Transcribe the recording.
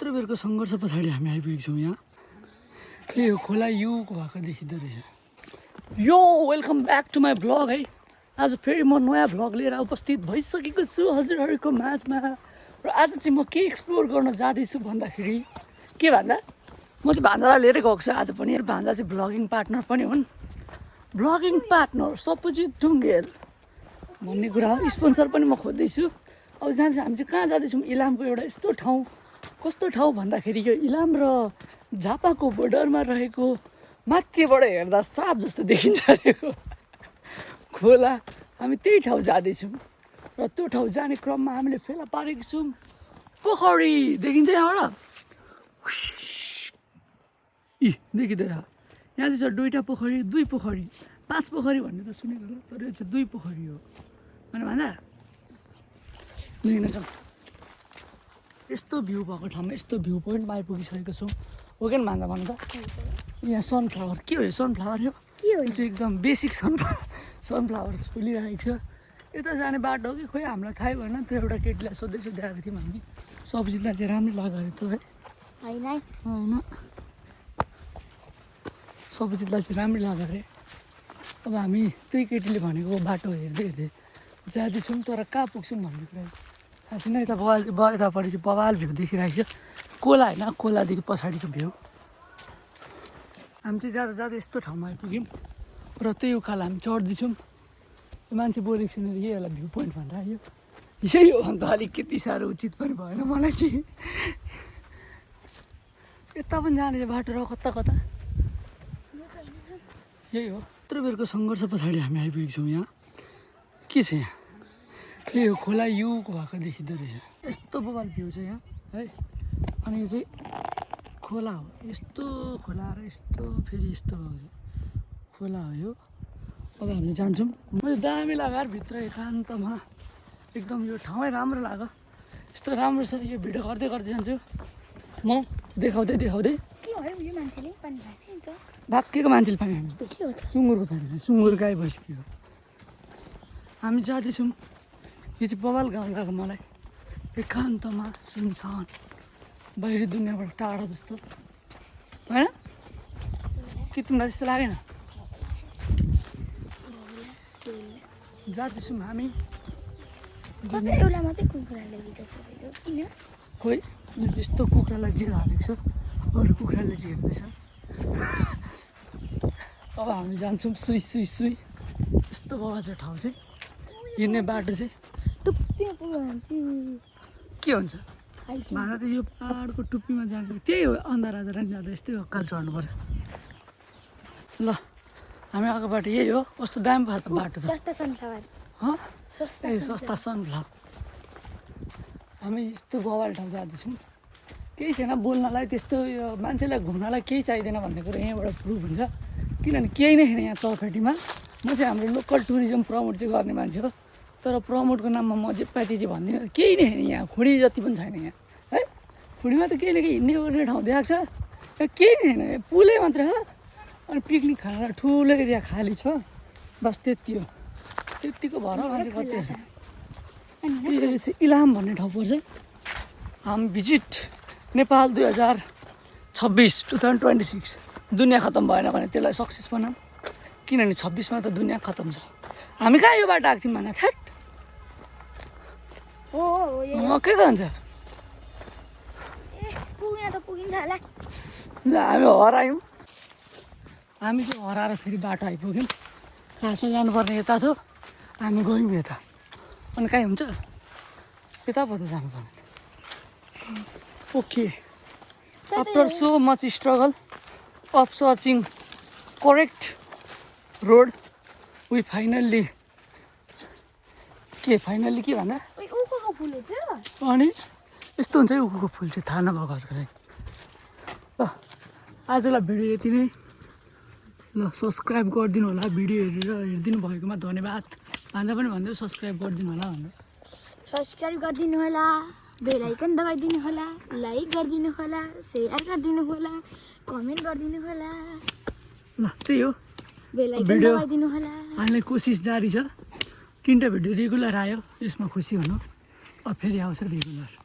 यत्रो बेरको सङ्घर्ष पछाडि हामी आइपुगेको छौँ यहाँ। यो खोला युको भएको देखिँदो रहेछ। यो welcome back to my vlog है। आज फेरि म नयाँ भ्लग लिएर उपस्थित भइसकेको छु हजुरहरूको माझमा। र आज चाहिँ म के एक्सप्लोर गर्न जाँदैछु भन्दाखेरि के भन्दा म चाहिँ भान्जालाई लिएर गएको छु आज पनि। भान्जा चाहिँ भ्लगिङ पार्टनर पनि हुन्। भ्लगिङ पार्टनर सपोजिट ढुङ्गेल भन्ने कुरा हो। स्पोन्सर पनि म खोज्दैछु। अब जान्छ हामी चाहिँ कहाँ जाँदैछौँ? इलामको एउटा यस्तो ठाउँ। कस्तो ठाउँ भन्दाखेरि यो इलाम र झापाको बोर्डरमा रहेको माथिबाट हेर्दा साप जस्तो देखिन्छ अरेको खोला। हामी त्यही ठाउँ जाँदैछौँ र त्यो ठाउँ जाने क्रममा हामीले फेला पारेको छौँ पोखरी। देखिन्छ यहाँबाट? यी देखिँदैन? यहाँ चाहिँ छ दुईवटा पोखरी, दुई पोखरी, पाँच पोखरी भन्ने त सुनेको होला, तर यो चाहिँ दुई पोखरी हो भने भन्दा लिन जाउँ। यस्तो भ्यू भएको ठाउँमा यस्तो भ्यू पोइन्टमा आइपुगिसकेको छौँ। हो कि भन्दा भन्नु त यहाँ सनफ्लावर के हो? यो सनफ्लावर हो के हो? यो चाहिँ एकदम बेसिक सनफ्लावर फुलिरहेको छ। यता जाने बाटो हो कि खोइ हामीलाई थाहै भएन। त्यो एउटा केटीलाई सोध्दै सोध्दै आएको थियौँ हामी। सब्जीलाई चाहिँ राम्रो लाग्यो अरे त्यो है होइन सब्जीलाई चाहिँ राम्रो लाग्यो अरे। अब हामी त्यही केटीले भनेको बाटो हेर्दै हेर्दै जाँदैछौँ तर कहाँ पुग्छौँ भन्ने कुरा थाहा छैन। यता यतापट्टि चाहिँ बवाल भ्यू देखिरहेको छ। खोला होइन, खोलादेखि पछाडिको भ्यू। हामी चाहिँ जाँदा जाँदा यस्तो ठाउँमा आइपुग्यौँ र त्यही उकालो हामी चढ्दैछौँ। मान्छे बोलेको छैन यही होला भ्यू पोइन्ट भनेर। यही हो अन्त अलिक त्यति साह्रो उचित पनि भएन मलाई चाहिँ। यता पनि जाने बाटो र कता कता यही हो। यत्रो बेरको सङ्घर्ष पछाडि हामी आइपुगेको छौँ यहाँ। के छ यहाँ? त्यही हो खोला युको भएको देखिँदो रहेछ। यस्तो बवाल भ्यू छ यहाँ है। अनि यो चाहिँ खोला हो। यस्तो खोला र यस्तो फेरि यस्तो खोला हो यो। अब हामी जान्छौँ। मैले दामी लगाएर भित्र एकान्तमा एकदम यो ठाउँै राम्रो लाग्यो। यस्तो राम्रो छ। यो भिडियो गर्दै गर्दै जान्छु म देखाउँदै भाग्यको मान्छेले पानी खानु सुँगुरको पानी खानु सुँगुर गाई भइसक्यो। हामी जाँदैछौँ। यो चाहिँ बवाल गाउँ लाग्यो मलाई। एकान्तमा सुनसान बाहिरी दुनियाँबाट टाढा जस्तो होइन कि तिमीलाई त्यस्तो लागेन? जाँदैछौँ हामी। खोइ यस्तो कुखुरालाई जिउ हालेको छ, अरू कुखुराले जिर्दैछ। अब हामी जान्छौँ सुई सुई सुई। यस्तो बवाल छ ठाउँ चाहिँ। हिँड्ने बाटो चाहिँ के हुन्छ भाँडा चाहिँ यो पाहाडको टुप्पीमा जानु त्यही हो। अन्धार नि जाँदा यस्तै अक्काल चढ्नुपर्छ। ल हामी आएको बाटो यही हो। कस्तो दामी भएको बाटो छ। सस्ता सनफ्लावर। हामी यस्तो बवाल ठाउँ जाँदैछौँ। केही छैन बोल्नलाई त्यस्तो यो मान्छेलाई घुम्नलाई केही चाहिँदैन भन्ने कुरो यहीँबाट प्रुभ हुन्छ। किनभने केही नै छैन यहाँ चौखटीमा। म चाहिँ हाम्रो लोकल टुरिज्म प्रमोट चाहिँ गर्ने मान्छे हो। तर प्रमोटको नाममा म जे पाइती चाहिँ भन्दिनँ। केही नै छैन यहाँ। खुडी जति पनि छैन यहाँ है। खुडीमा त केही न केही हिँड्ने ओर्ने ठाउँ देखाएको छ। केही नै छैन। पुलै मात्र हो। अनि पिकनिक खाएर ठुलो एरिया खाली छ बस त्यति हो। त्यतिको भएर मान्छे कति छ। यो इलाम भन्ने ठाउँ पर्छ। हामी भिजिट नेपाल 2026 दुनियाँ खतम भएन भने त्यसलाई सक्सेस बनाऊँ। किनभने 26मा त दुनियाँ खतम छ। हामी कहाँ यो बाटो आएको छौँ भन्दा थ्याट के भन्छ ल हामी हरायौँ। हामी चाहिँ हराएर फेरि बाटो आइपुग्यौँ। खासमा जानुपर्ने यता थियो हामी गयौँ यता। अनि कहीँ हुन्छ यता पो त जानुपर्ने। Okay after so much struggle of searching correct road we finally के भन्दा अनि यस्तो हुन्छ है उखुको फुल चाहिँ थाहा नभएकोहरूको लागि। ल आजलाई भिडियो यति नै। ल सब्सक्राइब गरिदिनु होला। भिडियो हेरिदिनु भएकोमा धन्यवाद। भान्जा पनि भनिदियो सब्सक्राइब गरिदिनु होला भनेर। सब्सक्राइब गरिदिनु होला, बेल आइकन दबाइदिनु होला, लाइक गरिदिनु होला, सेयर गरिदिनु होला, कमेन्ट गरिदिनु होला। ल त्यही हो। बेल आइकन दबाइदिनु होला। हाल्ने कोसिस जारी छ। 3टा भिडियो रेगुलर आयो। यसमा खुसी हुनु। अब फेरि आउँछ रेगुलर।